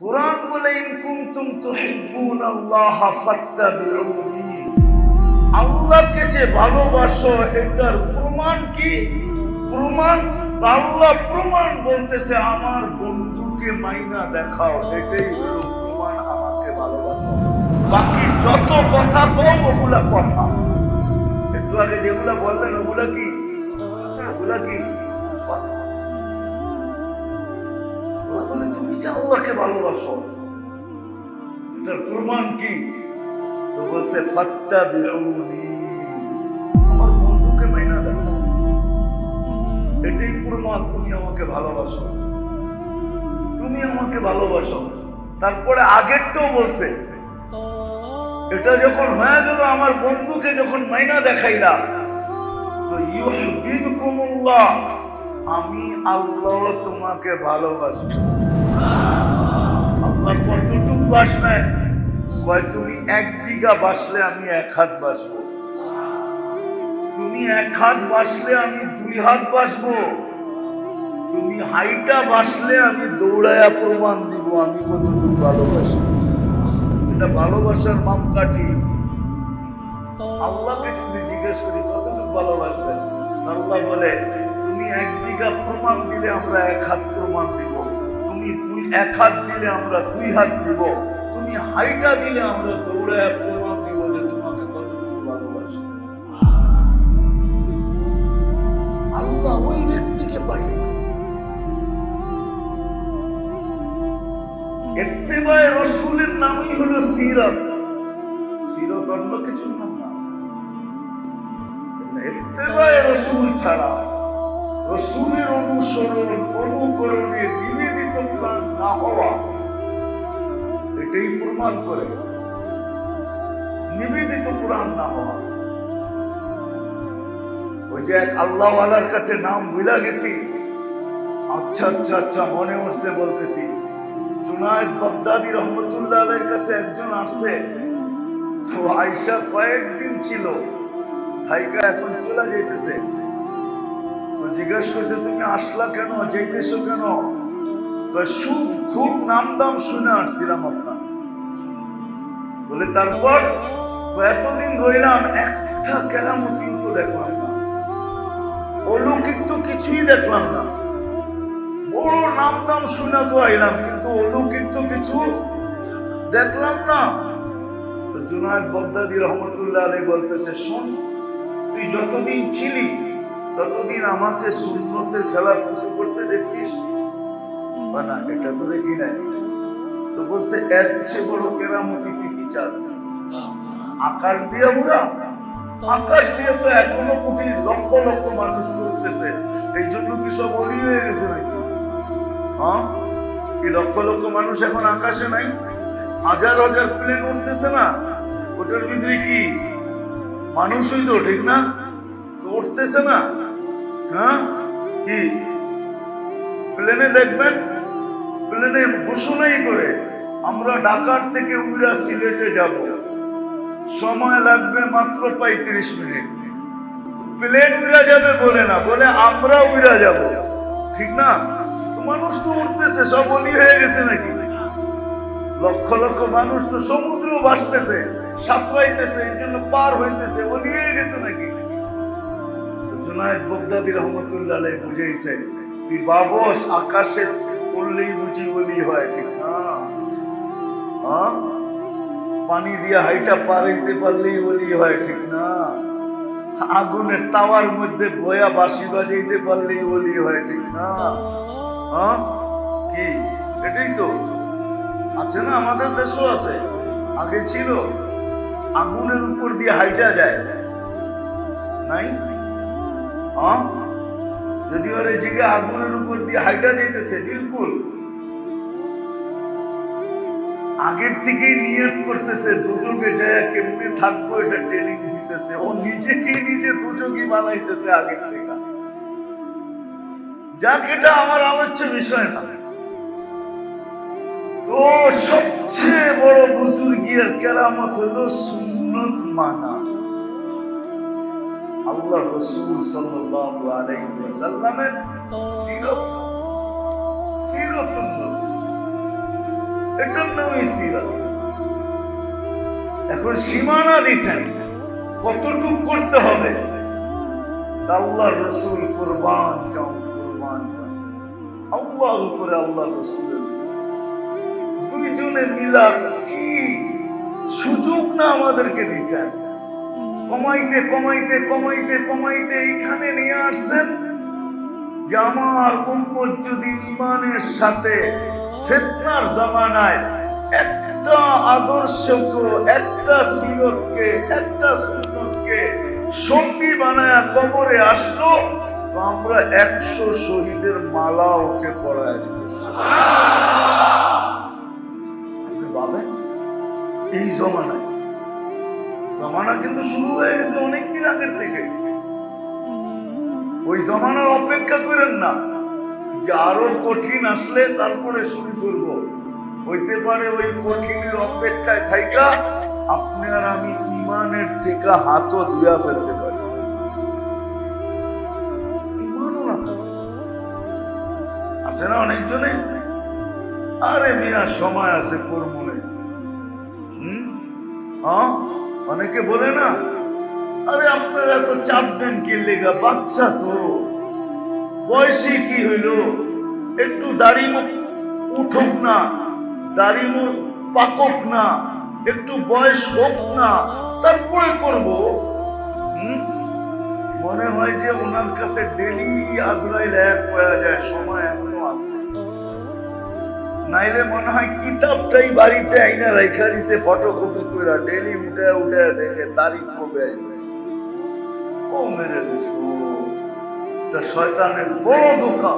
কুরআন বলে ইন কুনতুম তুহিব্বুনাল্লাহ ফাত্তাবিউনি, আল্লাহকে যে ভালোবাসো এটার প্রমাণ কি? প্রমাণ আল্লাহ প্রমাণ বলতেছে আমার বন্ধুকে মাইনা দেখাও, এটাই হলো প্রমাণ আমাকে ভালোবাসো। বাকি যত কথা কও ওগুলা কথা, একটু আগে যেগুলা বললেন ওগুলা কি? ওগুলা কি কথা? বলে তুমি যে আল্লাহকে ভালোবাসো এটার প্রমাণ কি? তো বলছে ফাত্তাবিউনি, আমার বন্ধুকে মাইনা দেখো, এটাই প্রমাণ তুমি আমাকে ভালোবাসো, তুমি আমাকে ভালোবাসো। তারপরে আগেরটাও বলছে, এটা যখন হয়ে গেল আমার বন্ধুকে যখন মাইনা দেখাইলা, তো ইউহিব্বুকুমুল্লাহ, আমি আল্লাহ তোমাকে ভালোবাসি। আল্লাহ কতটুকু বাসবেন? কয় তুমি 1 বিঘা বাসলে আমি 1 হাত বাসবো, তুমি 1 হাত বাসলে আমি 2 হাত বাসবো, তুমি হাইটা বাসলে আমি দৌড়ায়া প্রমাণ দিব আমি কতটুকু ভালোবাসি। এটা ভালোবাসার মাপকাঠি। আল্লাহকে যদি জিজ্ঞেস করি কতটুকু ভালোবাসবেন, আল্লাহ বলে তুমি 1 বিঘা প্রমাণ দিলে আমরা 1 হাত প্রমাণ দিব, তুমি 1 হাত দিলে আমরা 2 হাত দিব, তুমি হাইটা দিলে আমরা দৌড়ায়া প্রমাণ দিব যে তোমাকে কতটুকু ভালোবাসি। আল্লাহ ওই ব্যক্তিকে পাঠিয়েছে। ইত্তেবায়ে রাসূলের নামই হলো সিরাত। সিরাত অন্য কিছু নাম না। ইত্তেবায়ে রাসূল ছাড়া, রাসূলের অনুসরণ অনুকরণে নিবেদিত প্রাণ না হওয়া, এটাই প্রমাণ করে নিবেদিত প্রাণ না হওয়া। ওই যে এক আল্লাহওয়ালার কাছে নাম ভুলা গেছি, আচ্ছা আচ্ছা আচ্ছা মনে উঠছে বলতেছি। জুনায়েদ বাগদাদী রহমতুল্লাহ আলাইহির কাছে একজন আসছে, তো আয়েশা কয়েকদিন ছিল, থাইকা এখন চলে যাইতেছে। তো জিজ্ঞেস করছে তুমি আসলা কেন, যাইতেছো কেন? খুব নাম দাম শুনে আসছিলাম আপনার। বলে তারপর এতদিন ধরলাম একটা কেরামতিও তো দেখলাম না, অলৌকিক তো কিছুই দেখলাম না। বড় নাম দাম শুনে তো আইলাম, কিন্তু অলৌকিক তো কিছু দেখলাম না। তো জুনায়েদ বাগদাদী রহমতুল্লাহ আলাইহি বলতেছে, শোন, তুই যতদিন ছিলি ততদিন আমাকে সুন্নতের খেলাফ কিছু করতে দেখছিস না? এটা তো দেখি নাই। তো বলছে এর চেয়ে বড় কেরামতি তুই কি চাস? আকাশ দিয়ে উড়া, আকাশ দিয়ে তো এখনো কোটি লক্ষ লক্ষ মানুষ করতেছে, এই জন্য কি সব অলি হয়ে গেছে নাকি? হ্যাঁ, কি লক্ষ লক্ষ মানুষ এখন আকাশে নাই? হাজার হাজার প্লেন উঠতেছে না, ওটার ভিতরে কি মানুষই তো, ঠিক না? তো উঠতেছে না। হ্যাঁ, কি প্লেনে দেখবেন, প্লেনে ঘোষণাই করে আমরা ঢাকার থেকে উড়া সিলেটে যাব, সময় লাগবে মাত্র 35 মিনিট। প্লেন উড়া যাবে বলে না, বলে আমরা উড়া যাব, ঠিক না? তো মানুষ তো উঠতেছে, সব অলি হয়ে গেছে নাকি? লক্ষ লক্ষ মানুষ তো সমুদ্র ভাসতেছে, সাঁতরাইতেছে, এই জন্য পার হইতেছে, অলি হয়ে গেছে নাকি? জুনায়েদ বাগদাদী রহমতুল্লাহ আলাইহি বুঝাইছে, তুই বাবস আকাশে উড়লেই বুঝি অলি হয়, ঠিক না? হ্যাঁ, পানি দিয়া হাইটা পার হইতে পারলেই অলি হয়, ঠিক না? আগুনের তাওয়ার মধ্যে বয়া বাঁশি বাজাইতে পারলেই অলি হয়, ঠিক না? হ্যাঁ, কি এটাই তো আছে না? আমাদের দেশও আছে, আগে ছিল, আগুনের উপর দিয়ে হাইটা যায় নাই? হ্যাঁ, যদি ওরে জিগে আগুনের উপর দিয়ে হাইটা যাইতেছে, বিলকুল আগের থেকেই নিয়ত করতেছে দুযোগে যায় কেমনে থাকবো, এটা ট্রেনিং দিতেছে, ও নিজেকেই নিজে দুযোগী বানাইতেছে আগের থেকে। যাক, এটা আমার আলোচ্য বিষয় না। তো সবচেয়ে বড় বুজুর্গিয়ার কেরামত হলো সুন্নত মানা। আল্লাহ রাসূল সাল্লাল্লাহু আলাইহি ওয়াসাল্লামের সিরাত, সিরাতুন নবী। এটার নামই সিরাত। এখন সীমানা দিছেন কতটুক করতে হবে। আল্লাহর রাসূল কুরবান যাও, কুরবান যাও আল্লাহর উপরে, আল্লাহর রাসূলের দুইজনে মিলা কি সুযোগ না আমাদেরকে দিছেন। কমাইতে কমাইতে কমাইতে কমাইতে এইখানে নিয়ে আসছেন যে আমার উম্মত যদি ঈমানের সাথে ফিতনার জামানায় একটা আদর্শকে, একটা সিরতকে, একটা সুন্নতকে সঙ্গী বানায়া কবরে আসলো, তো আমরা 100 শহীদের মালা ওকে পড়ায় দেব। আপনি ভাবেন এই জমানায়, জমানা কিন্তু শুরু হয়ে গেছে অনেকদিন আগের থেকে। ওই জমানার অপেক্ষা করেন না যে আরো কঠিন আসলে তারপরে শুরু করব। হইতে পারে ওই কঠিনের অপেক্ষায় থাইকা আপনি আর আমি ঈমানের থেকে হাতও দিয়া ফেলতে পারি। ঈমানও না আছে না অনেকজনে, আরে মিয়া সময় আছে কর্মনে। অনেকে বলে না, আরে আপনারা তো চাপ দেন কি লেগা, বাচ্চা তো, বয়সে কি হইল, একটু দাড়ি মুখ উঠুক না, দাড়ি মুখ পাকক না, একটু বয়স হোক না, তারপরে করব। মনে হয় যে ওনার কাছে ডেলি আজরাইল এক হয়ে যায়, সময় এখনো আছে। নাইলে মনে হয় কিতাবটাই বাড়িতে আইনা রাইখা দিছে ফটোকপি করে, ডেলি উঠে উঠে দেখে তারিখ কবে আইবে। ও মেরে এটা শয়তানের বড় ধোঁকা,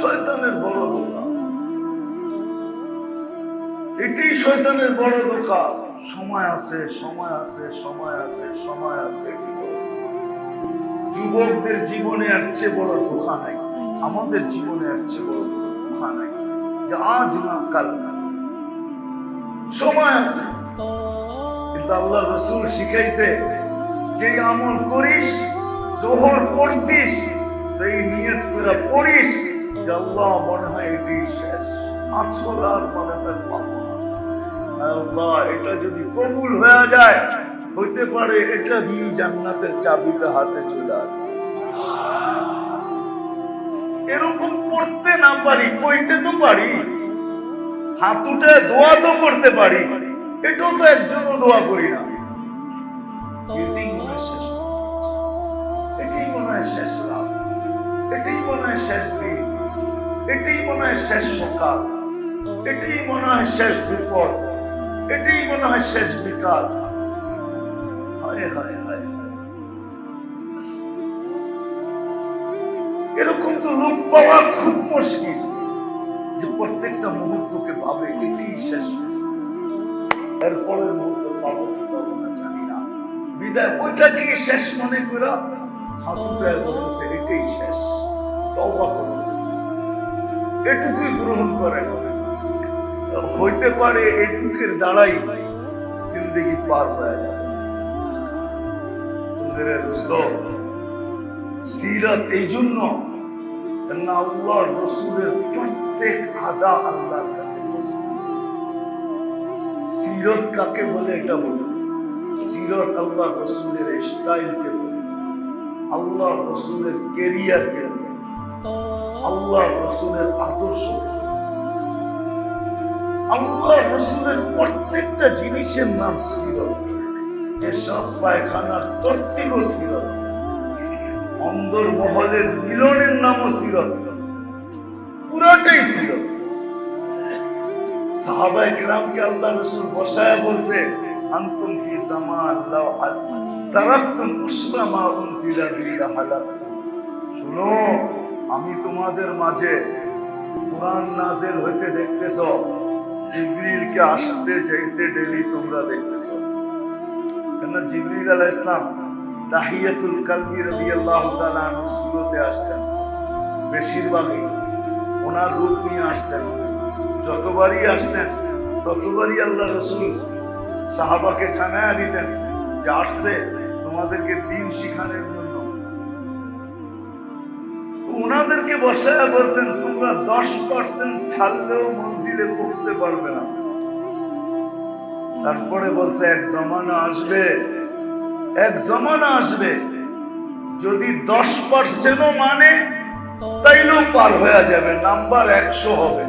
শয়তানের বড় ধোঁকা, এটাই শয়তানের বড় ধোঁকা। সময় আছে, সময় আছে, সময় আছে, সময় আছে। যুবকদের জীবনে এর চেয়ে বড় ধোঁকা নাই, আমাদের জীবনে এর চেয়ে বড় ধোঁকা নাই যে আজ না কাল সময় আছে। কিন্তু আল্লাহ রাসূল শিখাইছে যে আমল করিস, জোহর পড়ছিস, এই নিয়ত করে পড়িস যে আল্লাহ মনে হয় এটি শেষ, আজকাল আর মনে হয় পাবো না। আল্লাহ এটা যদি কবুল হয়ে যায়, হইতে পারে এটা দিয়ে জান্নাতের চাবিটা হাতে চলে আসে। এরকম পড়তে না পারি, কইতে তো পারি, হাত উঠে দোয়া তো করতে পারি, এটাও তো একজনও দোয়া করি না। এটাই মনে হয় শেষ, এটাই মনে হয় শেষ রাত, এটাই মনে হয় শেষ দিন, এটাই মনে হয় শেষ সকাল, এটাই মনে হয় শেষ দুপুর, এটাই মনে হয় শেষ বিকাল। হায় হায় হায়, এরকম তো লোক পাওয়া খুব মুশকিল যে প্রত্যেকটা মুহূর্তকে ভাবে এটাই শেষ, এরপরের মুহূর্ত পাবো কি পাবো না জানি না, বিদায় ওইটাকে শেষ মনে করে হাত উঠায় বলতেছে এটাই শেষ, তওবা করতেছে, এটুকুই গ্রহণ করে। হইতে পারে এটুকের দ্বারাই জিন্দেগি পার হয়ে যাবে। সিরাত এই জন্য আল্লাহর রাসূলের প্রত্যেক আদা আল্লাহর কাছে। সিরত কাকে বলে এটা বলে, সিরত আল্লাহর রাসূলের স্টাইলকে বলে, আল্লাহর রাসূলের ক্যারিয়ারকে বলে, আল্লাহর রাসূলের আদর্শ, আল্লাহর রাসূলের প্রত্যেকটা জিনিসের নাম সিরত। এসব পায়খানার তরতিবও সিরত, অন্দর মহলের মিলনের নামও সিরত, পুরাটাই সিরত। সাহাবায়ে কেরামকে আল্লাহ রাসূল বসায় বলছে, আনতুম ফি জামান লাউ তারাকতুম উসরা মা উনজিলা বিলা হালাকতুম। শুনো, আমি তোমাদের মাঝে কুরআন নাযিল হইতে দেখতেছো, জিবরিলকে আসতে যাইতে ডেলি তোমরা দেখতেছো। কেন জিবরিল আলাইহিস সালাম তাহিয়াতুল কালবি রাদিয়াল্লাহু তাআলা আনহু সুরতে আসতেন, বেশিরভাগই ওনার রূপ নিয়ে আসতেন। যতবারই আসতেন ততবারই আল্লাহ রাসূল সাহাবাকে জানায়া দিতেন যে আসছে তোমাদেরকে দ্বীন শিখানোর জন্য। উনাদেরকে বসায় বলছেন তোমরা 10% ছাড়লেও মঞ্জিলে পৌঁছতে পারবে না। তারপরে বলছে এক জমানা আসবে যদি 10%ও মানে তাইলেও পার হয়ে যাবে, নাম্বার 100 হবে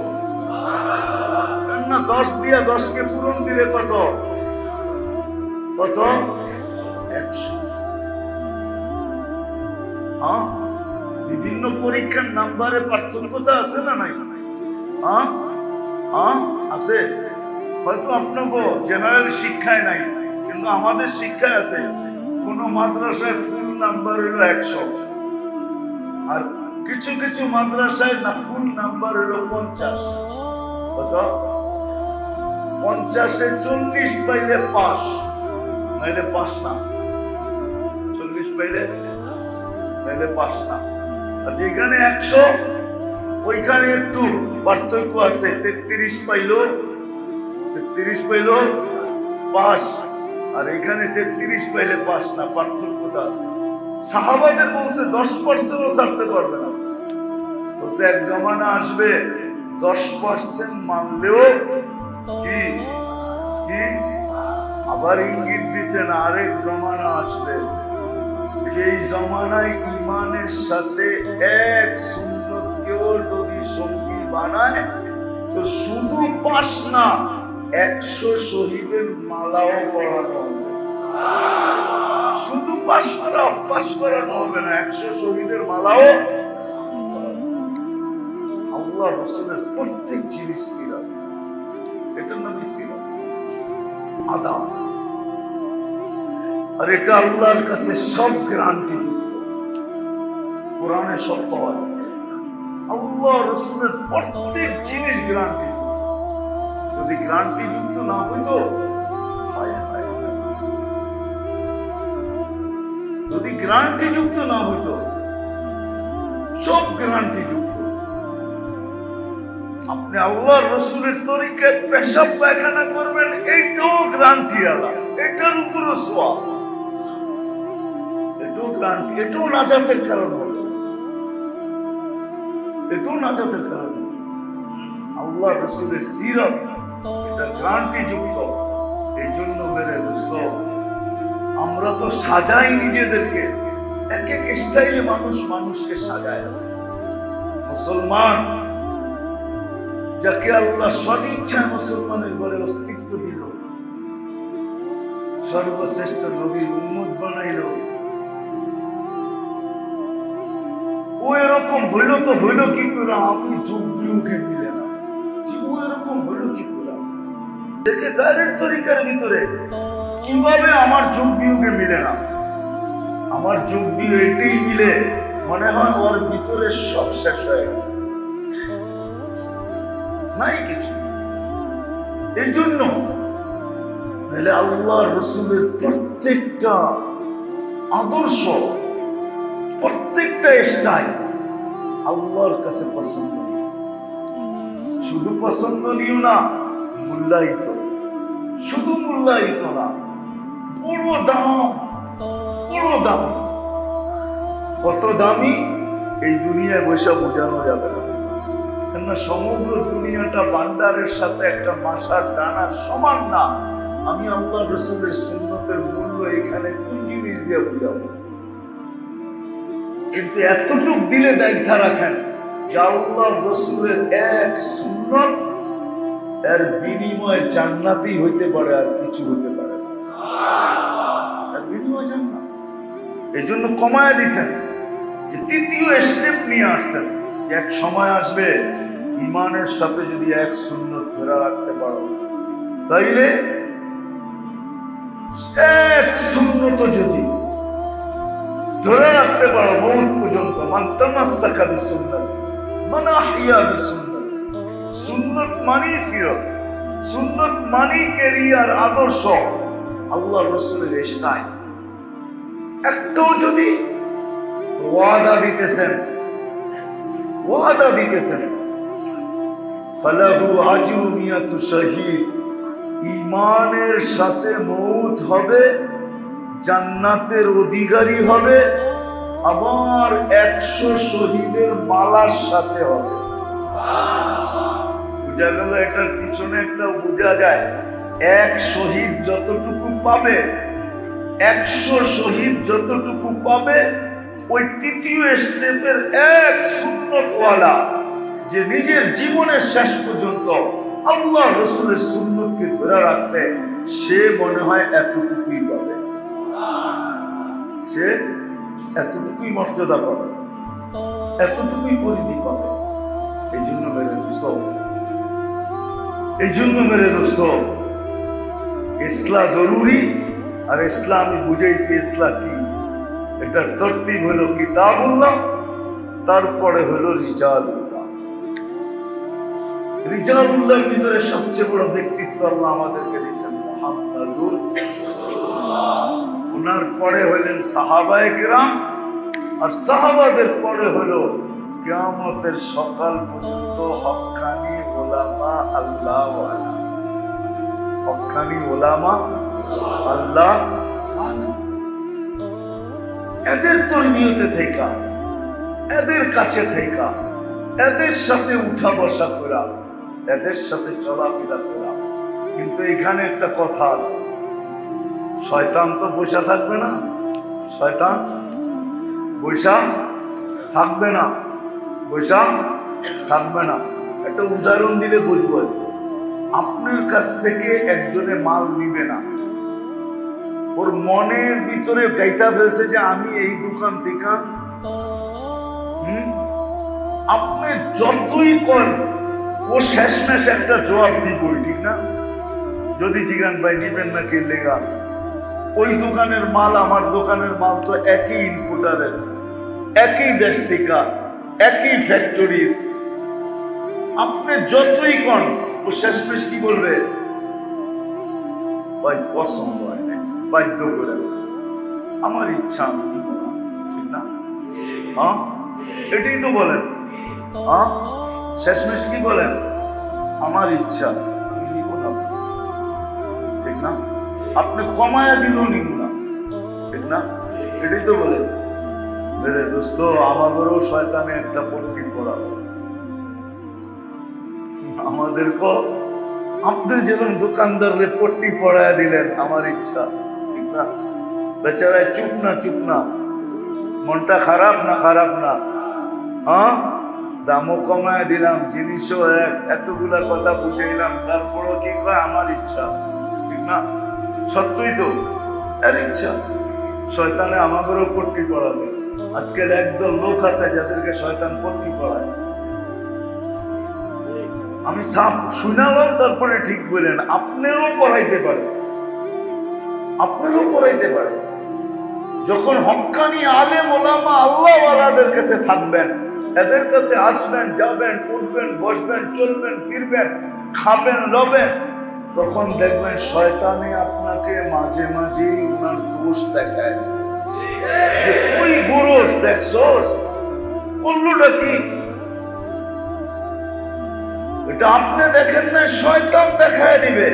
না। 10 দিয়া 10কে পূরণ দিলে কত 100। হ্যাঁ, বিভিন্ন পরীক্ষার নাম্বারে পার্থক্যতা আছে না নাই? আছে। হয়তো আপনাকে জেনারেল শিক্ষায় নাই, কিন্তু আমাদের শিক্ষায় আছে। কোন মাদ্রাসায় ফুল নাম্বার হলো 100, আর কিছু কিছু মাদ্রাসায় না ফুল নাম্বার হলো 50। কত? 50-এ 40 পাইলে পাস, নাইলে পাস না। 40 পাইলে নাইলে পাস না। আর যেখানে 100 ওইখানে একটু পার্থক্য আছে। 33 পাইলো পাস, আর এখানে 33 পাইলে পাস না, পার্থক্যটা আছে। সাহাবাদের বলছে 10%ও ছাড়তে পারবে না। বলছে এক জমানা আসবে 10% মানলেও কি আবার ইঙ্গিত দিছেন আরেক জমানা আসবে, যেই জমানায় ইমানের সাথে এক সুন্নতকেও যদি সঙ্গী বানায় তো শুধু পাস না, 100 শহীদের মালাও পড়ানো হবে। শুধু পাস করানো হবে না, 100 শহীদের মালাও। আল্লাহ রাসূলের প্রত্যেক জিনিস সিরাত, এটার নামই সিরাত, আদব। আর এটা আল্লাহর কাছে সব গ্যারান্টি যুক্ত, কোরআনে সব পাওয়া যায়। আল্লাহ রাসূলের প্রত্যেক জিনিস গ্যারান্টি। যদি গ্যারান্টি যুক্ত না হইতো, যদি গ্যারান্টি যুক্ত না হইতো, সব গ্যারান্টি যুক্ত। আপনি আল্লাহর রাসূলের তরিকায় পেশাব পায়খানা করবেন, এটাও গ্যারান্টি আলা, এটার উপরও সওয়াব, এটাও গ্যারান্টি, এটাও নাজাতের কারণ হবে, এটাও নাজাতের কারণ হবে। আল্লাহর রাসূলের সিরাত এটা গ্যারান্টি যুক্ত। এই জন্য মেরে দোস্ত, আমরা তো সাজাই নিজেদেরকে, এক এক স্টাইলে মানুষকে সাজায় আছে। মুসলমান যাকে আল্লাহ সদিচ্ছায় মুসলমানের ঘরে অস্তিত্ব দিল, সর্বশ্রেষ্ঠ নবীর উম্মত বানাইল, ও এরকম হইল তো হইল কি করে? আমি যুগ বিয়োগে মিলে না, ও এরকম হইল কি করে? দেখে গায়ের তরিকার ভিতরে কিভাবে আমার যুগ বিয়োগে মিলে না। আমার যুগ বিয়োগ এটাই মিলে, মনে হয় ওর ভিতরে সব শেষ হয়ে গেছে, নাই কিছু। এই জন্য আল্লাহ রসুলের প্রত্যেকটা আদর্শ, প্রত্যেকটা স্টাইল আল্লাহর কাছে পছন্দনীয়। শুধু পছন্দনীয় না, মূল্যায়িত। শুধু মূল্যায়িত না, বড় দাম। কত দামি এই দুনিয়ায় বসে বোঝানো যাবে না। কেননা সমগ্র দুনিয়াটা বান্দারের সাথে একটা মাসার দানা সমান না। আমি আল্লাহ রাসূলের সুন্নতের মূল্য এখানে কোন জিনিস দিয়ে বুঝাবো? কিন্তু এতটুক দিলে দেখা রাখেন যে আল্লাহ রাসূলের এক সুন্নত এর বিনিময়ে জান্নাতই হইতে পারে, আর কিছু হইতে পারে না। এর বিনিময়ে জান্নাত। এই জন্য কমায় দিয়েছেন, যে তৃতীয় স্টেপ নিয়ে আসছেন। এক সময় আসবে ইমানের সাথে যদি এক সুন্নত ধরে রাখতে পারো, তাইলে এক সুন্নত যদি ধরে রাখতে পারো মওত পর্যন্ত, মান তামাসসাকা বিসুন্নতি মান আহইয়া বিসুন্নতি। সুন্নত মানি সিরাত, সুন্নত মানি ক্যারিয়ার, আদর্শ, আল্লাহর রাসূলের স্টাইল। একটাও যদি ওয়াদা দিতেছেন ফালাহু আজরু মিয়াতু শাহীদ, ঈমানের সাথে মওত হবে, জান্নাতের অধিকারী হবে, আবার 100 শহীদের মালার সাথে হবে। বুঝা গেল? এটার পিছনে একটা বোঝা যায়, এক শহীদ যতটুকু পাবে, 100 শহীদ যতটুকু পাবে, ওই তৃতীয় স্টেপের এক সুন্নতওয়ালা যে নিজের জীবনের শেষ পর্যন্ত আল্লাহ রসুলের সুন্নতকে ধরে রাখছে, সে মনে হয় এতটুকুই পাবে, সে এতটুকুই মর্যাদা পাবে, এতটুকুই পরিধি পাবে। এই জন্য মেরে দোস্ত, ইসলাম জরুরি। আর ইসলাম আমি বুঝাইছি ইসলাম কি, এটার তরতিব হলো কিতাবুল্লাহ, তারপরে হলো রিজালুল্লাহ। রিজালুল্লাহর ভিতরে সবচেয়ে বড় ব্যক্তিত্ব আল্লাহ আমাদেরকে দিয়েছেন মুহাম্মাদুর রাসূলুল্লাহ। ওনার পরে হলেন সাহাবায়ে কেরাম, আর সাহাবাদের পরে হলো কিয়ামতের সকাল পর্যন্ত হক্কানি ওলামা আল্লাহ ওয়ালা, হক্কানি ওলামা আল্লাহ ওয়ালা। এদের তরবিয়তে থেকা, এদের কাছে থেকা, এদের সাথে উঠা বসা করা, এদের সাথে চলাফেরা করা। কিন্তু এখানে একটা কথা আছে, শয়তান তো বসা থাকবে না, শয়তান বসা থাকবে না, বসা থাকবে না। একটা উদাহরণ দিলে বুঝবো, আপনার কাছ থেকে একজনে মাল নিবে না, ওর মনের ভিতরে গাইতা ফেলছে যে আমি এই দোকান থেকে, আপনি যতই করেন ও শেষমেশ একটা জবাব দিব, ঠিক না? যদি জিগান ভাই নিবেন না কে লেগা, ওই দোকানের মাল আমার দোকানের মাল তো একই ইনপুটারের, একই দেশ থেকে, একই ফ্যাক্টরির। আপনি যতই কন ও শেষমেশ কি বলবে? ভাই পছন্দ হয় না, বাধ্য করে আমার ইচ্ছা আমি নিব না, ঠিক না? হ্যাঁ, এটাই তো বলেন। হ্যাঁ, শেষমেশ কি বলেন? আমার ইচ্ছা আমি নিব না, ঠিক না? আপনি কমায়া দিলেও নিব না, ঠিক না? এটাই তো বলেন। মেরে দোস্ত, আমাদেরও শয়তানে একটা পট্টি পড়াবে আমাদেরকে। আপনি যেমন দোকানদারের পট্টি পড়ায়া দিলেন আমার ইচ্ছা, ঠিক না? বেচারায় চুপ না, চুপ না, মনটা খারাপ না, খারাপ না। হ্যাঁ, দামও কমায় দিলাম, জিনিসও এক, এতগুলা কথা বুঝাইলাম, তারপরও কি কয় আমার ইচ্ছা, ঠিক না? সত্যই তো এর ইচ্ছা। শয়তানে আমাদেরও পট্টি পড়াবে। আজকের একদল লোক আছে যাদেরকে শয়তান পট্টি পড়ায়। আমি সাফ শুনালাম, তারপরে ঠিক বলেন, আপনারও পড়াইতে পারে, আপনারও পড়াইতে পারে। যখন হক্কানি আলেম ওলামা আল্লাহ ওয়ালাদের কাছে থাকবেন, এদের কাছে আসবেন, যাবেন, উঠবেন, বসবেন, চলবেন, ফিরবেন, খাবেন, রবেন, তখন দেখবেন শয়তানে আপনাকে মাঝে মাঝে উনার দোষ দেখায়। ওই গোরস দেখছস, করলোটা কি? এটা আপনি দেখেন না, শয়তান দেখায় দিবে।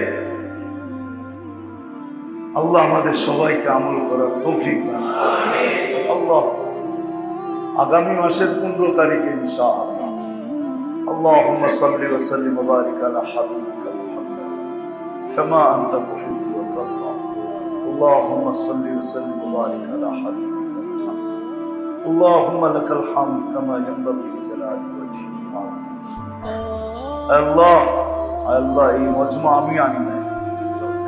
আল্লাহ আমাদের সবাইকে আমল করার তৌফিক দান করুন। আল্লাহ আগামী মাসের 15 তারিখে ইনশাআল্লাহ আল্লাহুম্মা সাল্লি ওয়া সাল্লিম ওয়া বারিক আলা হাবিবিকা মুহাম্মদ কামা আনতা তুহিব্বু ওয়া তারদা। আল্লাহুম্মা সাল্লি ওয়া সাল্লিম ওয়া বারিক আলা হাবিবিকা মুহাম্মদ। আল্লাহুম্মা লাকাল হামদ কামা ইয়ানবাগি লিজালালি ওয়াজহিকা ওয়া আযimi ইসমিকা। আল্লাহ, আল্লাহ এই মজমা আমি আনি নাই,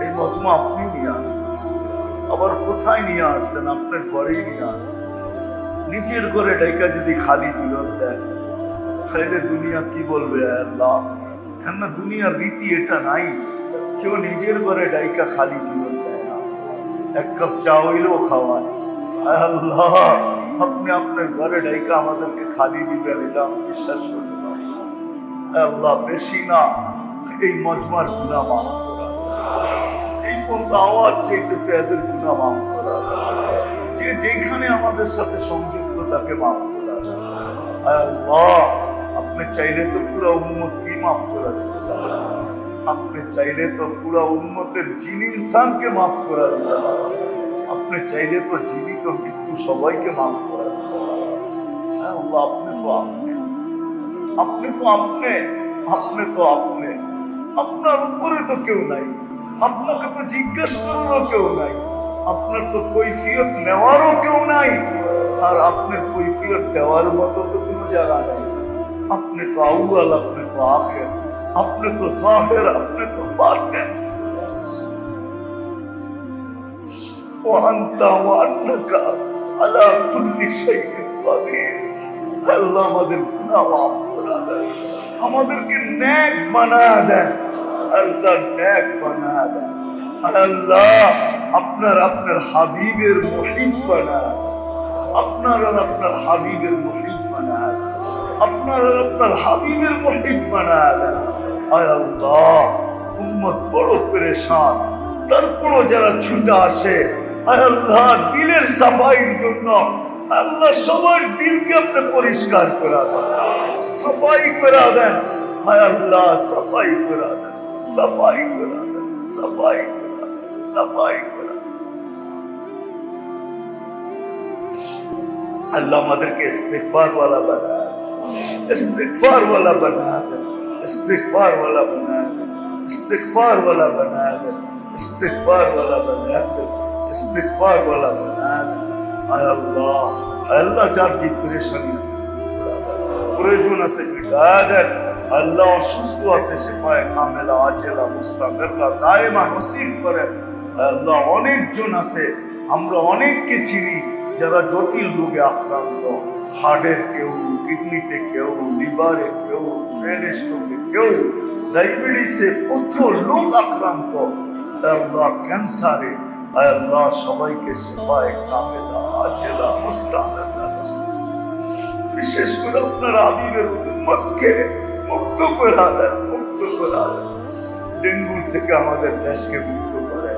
এই মজমা আপনি নিয়ে আসছেন। আবার কোথায় নিয়ে আসছেন? আপনার ঘরেই নিয়ে আসছেন। নিজের ঘরে ডাইকা যদি খালি ফিরত দেন, তাহলে দুনিয়া কি বলবে? আল্লাহ, কেননা দুনিয়ার রীতি এটা নাই, কেউ নিজের ঘরে ডাইকা খালি ফিরত দেয় না, এক কাপ চা হইলেও খাওয়ায়। আল্লাহ, আপনি আপনার ঘরে ডাইকা আমাদেরকে খালি দিবেন, এটা আমি বিশ্বাস করতে পারি। আল্লাহ, বেশি না, এই মজমার গুনাহ মাফ করা, যেই পর্যন্ত আওয়াজ চাইতেছে এদের গুনাহ মাফ করা, যে যেখানে আমাদের সাথে সংযুক্ত তাকে মাফ করা। আল্লাহ, আপনি চাইলে তো পুরো উম্মত কি মাফ করা দিতে পারেন, আপনি চাইলে তো পুরো উম্মতের জিন ইনসানকে মাফ করা দিতে পারেন, আপনি চাইলে তো জীবিত মৃত্যু সবাইকে মাফ করা দিতে পারেন। আল্লাহ আপনি তো আপনি, আপনি তো আপনি, আপনি তো আপনি, আপনার উপরে তো কেউ নাই, আপনাকে তো জিজ্ঞেস করারও কেউ নাই, আপনার তো কৈফিয়ত নেওয়ারও কেউ নাই, আর আপনার কৈফিয়ত দেওয়ার মতো তো কোনো জায়গা নাই। আপনি তো আউয়াল, আপনি তো আখির, আপনি তো জাহির, আপনি তো বাতিন। وأنت وأنك على كل شيء قدير। আল্লাহ আমাদের গুনাহ মাফ করে দেন, আমাদেরকে নেক বানায় দেন, আল্লাহ নেক বানায় দেন। আল্লাহ আপনার আপনার হাবিবের মুহিব বানায়, আপনার আর আপনার হাবিবের মুহিব বানায়, আপনার আর আপনার হাবিবের মুহিব বানায় দেন। আয় আল্লাহ উম্মত বড় পেরেশান, তারপরও যারা ছুটে আসে আয় আল্লাহ দিলের সাফাইয়ের জন্য, আল্লাহ সবার দিলকে আপনি পরিষ্কার করে দেন, সাফাই করে দেন। আয় আল্লাহ সাফাই করে দেন, সাফাই করে দেন, সাফাই করে দেন, সাফাই করে দেন। আল্লাহ আমাদেরকে ইস্তিগফার ওয়ালা বানা দেন, ইস্তিগফার ওয়ালা বানা দেন, ইস্তিগফার ওয়ালা বানা দেন, ইস্তিগফার ওয়ালা বানা দেন, ইস্তিগফার ওয়ালা বানা দেন, ইস্তিগফার ওয়ালা বানা দেন। আয় আল্লাহ, আল্লাহ যার যে পেরেশানি আছে প্রয়োজন আছে মিটা দেন। আল্লাহ অসুস্থ আছে শিফায়ে কামেলা আজেলা মুস্তামিররা দায়েমা নসিব করেন। আল্লাহ অনেকজন আছে, আমরা অনেককে চিনি যারা জটিল রোগে আক্রান্ত, হার্টের কেউ, কিডনিতে কেউ, লিভারে কেউ, ব্রেন স্ট্রোকে কেউ, ডায়াবেটিসে কত লোক আক্রান্ত, আল্লাহ ক্যান্সারে, আল্লাহ সবাইকে শিফায়ে কামেলা আজেলা মুস্তামিররা নসিব। বিশেষ করে আপনার হাবিবের উম্মতকে মুক্ত করে দেন, মুক্ত করে দেন। ডেঙ্গুর থেকে আমাদের দেশকে মুক্ত করেন।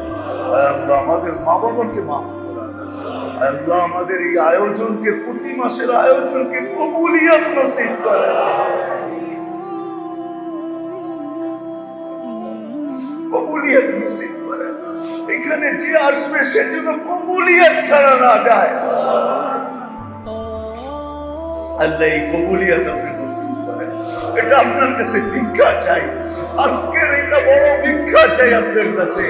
আল্লাহ আমাদের মা বাবাকে মাফ করে দেন। আল্লাহ আমাদের এই আয়োজনকে, প্রতি মাসের আয়োজনকে কবুলিয়ত নসিব করেন, কবুলিয়ত নসিব করেন। এখানে যে আসবে সে যেন কবুলিয়ত ছাড়া না যায়। আল্লাহ এই কবুলিয়ত আপনি নসিব করেন। এটা আপনার কাছে ভিক্ষা চাই, আজকের এটা বড় ভিক্ষা চাই আপনার কাছে।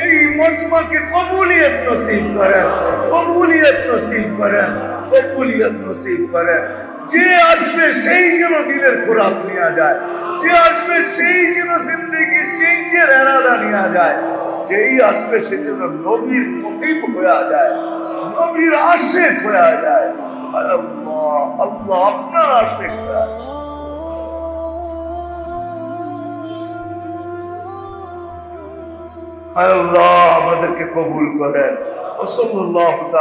এই মজমাকে কবুলিয়ত নসিব করেন, কবুলিয়ত নসিব করেন, কবুলিয়ত নসিব করেন। যে আসবে সেই যেন দিনের খোরাক নিয়ে যায়, যে আসবে সেই যেন জিন্দেগি চেঞ্জের এরাদা নিয়ে যায়, যেই আসবে সে যেন নবীর মুহিব হয়ে যায়, নবীর আশিক হয়ে যায়। আল্লাহ আল্লাহ আপনার আশিক হয়ে যায়। আল্লাহ আমাদেরকে কবুল করেন। ওয়া সাল্লাল্লাহু তাআলা